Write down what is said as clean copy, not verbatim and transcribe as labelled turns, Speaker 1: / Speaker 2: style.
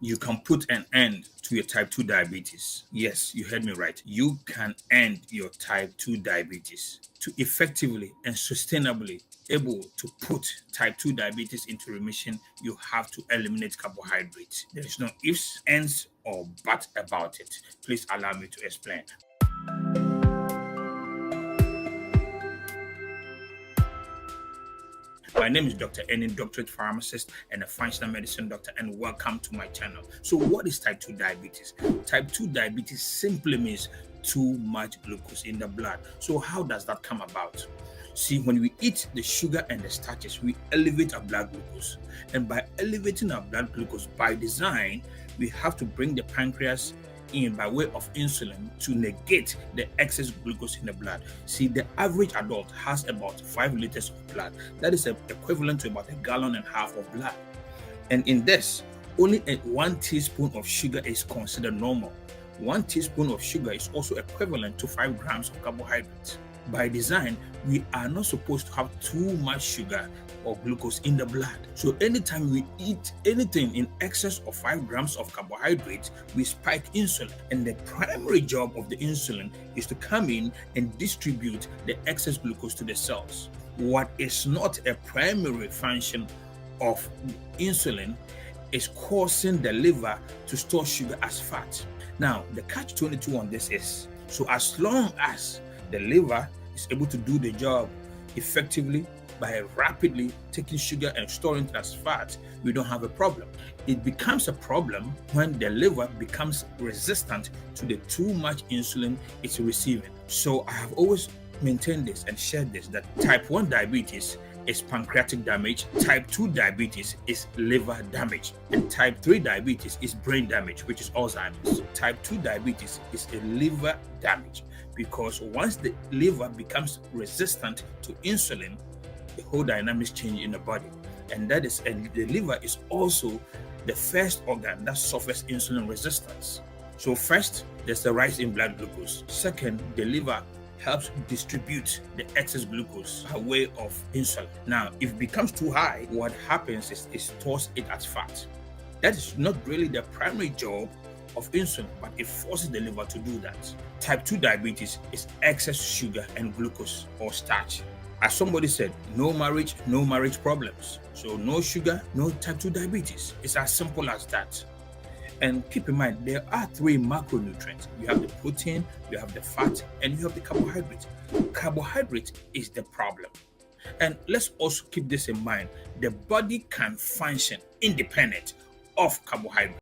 Speaker 1: You can put an end to your type 2 diabetes. Yes, you heard me right. You can end your type 2 diabetes. To effectively and sustainably able to put type 2 diabetes into remission, you have to eliminate carbohydrates. There is no ifs, ands, or buts about it. Please allow me to explain. My name is Dr. Enin, doctorate pharmacist and a functional medicine doctor, and welcome to my channel. So, what is type 2 diabetes? Type 2 diabetes simply means too much glucose in the blood. So, how does that come about? See, when we eat the sugar and the starches, we elevate our blood glucose. And by elevating our blood glucose by design, we have to bring the pancreas in by way of insulin to negate the excess glucose in the blood. See, the average adult has about 5 liters of blood. That is equivalent to about 1.5 gallons of blood. And in this, only 1 teaspoon of sugar is considered normal. 1 teaspoon of sugar is also equivalent to 5 grams of carbohydrates. By design, we are not supposed to have too much sugar or glucose in the blood. So anytime we eat anything in excess of 5 grams of carbohydrates, we spike insulin. And the primary job of the insulin is to come in and distribute the excess glucose to the cells. What is not a primary function of insulin is causing the liver to store sugar as fat. Now, the catch-22 on this is, so as long as the liver is able to do the job effectively by rapidly taking sugar and storing it as fat, we don't have a problem. It becomes a problem when the liver becomes resistant to the too much insulin it's receiving. So I have always maintained this and shared this, that type 1 diabetes is pancreatic damage, type 2 diabetes is liver damage, and type 3 diabetes is brain damage, which is Alzheimer's. Type 2 diabetes is a liver damage because once the liver becomes resistant to insulin, the whole dynamics change in the body. And the liver is also the first organ that suffers insulin resistance. So first, there's the rise in blood glucose. Second, the liver helps distribute the excess glucose by way of insulin. Now, if it becomes too high, what happens is it stores it as fat. That is not really the primary job of insulin, but it forces the liver to do that. Type 2 diabetes is excess sugar and glucose or starch. As somebody said, no marriage problems. So no sugar, no type 2 diabetes. It's as simple as that. And keep in mind, there are 3 macronutrients. You have the protein, you have the fat, and you have the carbohydrate. Carbohydrate is the problem. And let's also keep this in mind. The body can function independent of carbohydrate.